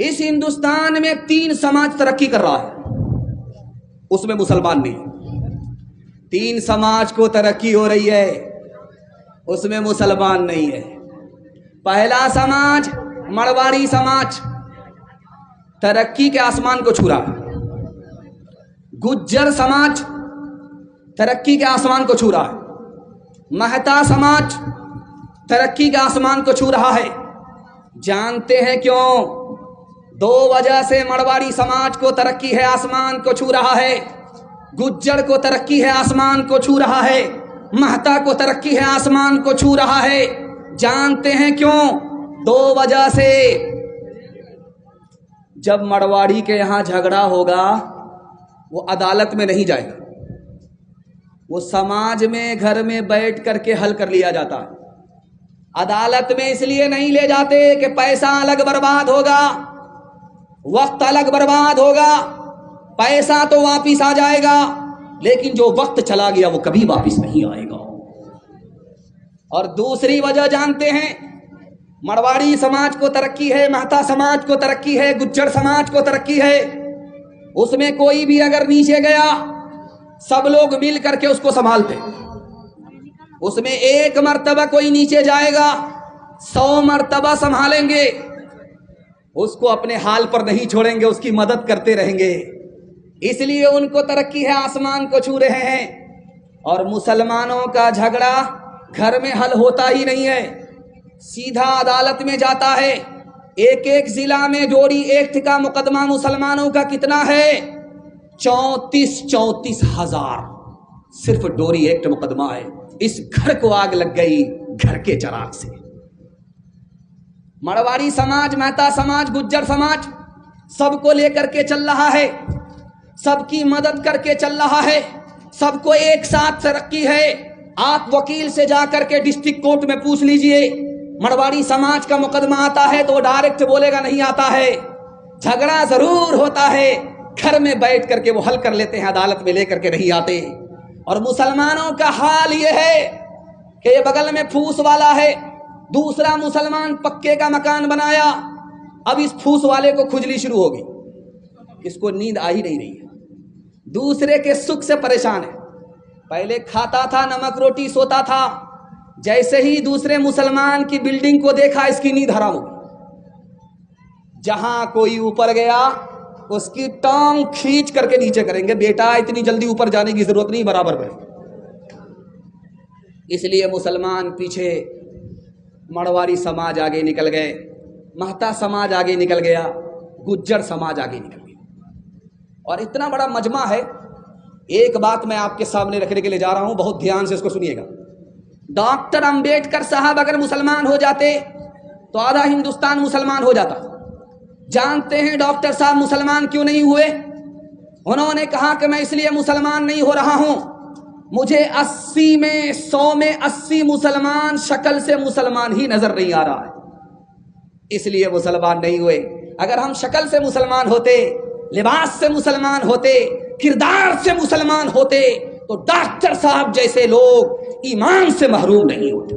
اس ہندوستان میں 3 سماج ترقی کر رہا ہے، اس میں مسلمان نہیں۔ 3 سماج کو ترقی ہو رہی ہے، اس میں مسلمان نہیں ہے۔ پہلا سماج مرواڑی سماج ترقی کے آسمان کو چھو رہا ہے۔ گجر سماج ترقی کے آسمان کو چھو رہا ہے۔ مہتا سماج ترقی کے آسمان کو چھو رہا ہے۔ جانتے ہیں کیوں؟ 2 وجہ سے مرواڑی سماج کو ترقی ہے، آسمان کو چھو رہا ہے۔ گجر کو ترقی ہے، آسمان کو چھو رہا ہے۔ مہتا کو ترقی ہے، آسمان کو چھو رہا ہے۔ جانتے ہیں کیوں؟ 2 وجہ سے۔ جب مرواڑی کے یہاں جھگڑا ہوگا وہ عدالت میں نہیں جائے گا، وہ سماج میں گھر میں بیٹھ کر کے حل کر لیا جاتا ہے۔ عدالت میں اس لیے نہیں لے جاتے کہ پیسہ الگ برباد ہوگا، وقت الگ برباد ہوگا۔ پیسہ تو واپس آ جائے گا، لیکن جو وقت چلا گیا وہ کبھی واپس نہیں آئے گا۔ اور دوسری وجہ جانتے ہیں؟ مرواڑی سماج کو ترقی ہے، مہتا سماج کو ترقی ہے، گجر سماج کو ترقی ہے۔ اس میں کوئی بھی اگر نیچے گیا سب لوگ مل کر کے اس کو سنبھالتے۔ اس میں 1 مرتبہ کوئی نیچے جائے گا 100 مرتبہ سنبھالیں گے، اس کو اپنے حال پر نہیں چھوڑیں گے، اس کی مدد کرتے رہیں گے۔ اس لیے ان کو ترقی ہے، آسمان کو چھو رہے ہیں۔ اور مسلمانوں کا جھگڑا گھر میں حل ہوتا ہی نہیں ہے، سیدھا عدالت میں جاتا ہے۔ ایک ضلع میں ڈوری ایکٹ کا مقدمہ مسلمانوں کا کتنا ہے؟ 34 ہزار صرف ڈوری ایکٹ مقدمہ ہے۔ اس گھر کو آگ لگ گئی گھر کے چراغ سے۔ مرواڑی سماج، مہتا سماج، گجر سماج سب کو لے کر کے چل رہا ہے، سب کی مدد کر کے چل رہا ہے، سب کو ایک ساتھ ترقی ہے۔ آپ وکیل سے جا کر کے ڈسٹرکٹ کورٹ میں پوچھ لیجئے، مرواڑی سماج کا مقدمہ آتا ہے تو ڈائریکٹ بولے گا نہیں آتا ہے، جھگڑا ضرور ہوتا ہے، گھر میں بیٹھ کر کے وہ حل کر لیتے ہیں، عدالت میں لے کر کے نہیں آتے۔ اور مسلمانوں کا حال یہ ہے کہ یہ بغل میں پھوس والا ہے، دوسرا مسلمان پکے کا مکان بنایا، اب اس پھوس والے کو کھجلی شروع ہوگی، اس کو نیند آ ہی نہیں رہی ہے، دوسرے کے سکھ سے پریشان ہے۔ پہلے کھاتا تھا نمک روٹی، سوتا تھا، جیسے ہی دوسرے مسلمان کی بلڈنگ کو دیکھا اس کی نیند حرام ہوگی۔ جہاں کوئی اوپر گیا اس کی ٹانگ کھینچ کر کے نیچے کریں گے، بیٹا اتنی جلدی اوپر جانے کی ضرورت نہیں، برابر پر۔ اس لیے مسلمان پیچھے، مرواڑی سماج آگے نکل گئے، مہتا سماج آگے نکل گیا، گجر سماج آگے نکل گیا۔ اور اتنا بڑا مجمع ہے، ایک بات میں آپ کے سامنے رکھنے کے لیے جا رہا ہوں، بہت دھیان سے اس کو سنیے گا۔ ڈاکٹر امبیڈکر صاحب اگر مسلمان ہو جاتے تو آدھا ہندوستان مسلمان ہو جاتا۔ جانتے ہیں ڈاکٹر صاحب مسلمان کیوں نہیں ہوئے؟ انہوں نے کہا کہ میں اس لیے مسلمان نہیں ہو رہا ہوں، مجھے 100 میں 80 مسلمان شکل سے مسلمان ہی نظر نہیں آ رہا ہے، اس لیے مسلمان نہیں ہوئے۔ اگر ہم شکل سے مسلمان ہوتے، لباس سے مسلمان ہوتے، کردار سے مسلمان ہوتے تو ڈاکٹر صاحب جیسے لوگ ایمان سے محروم نہیں ہوتے۔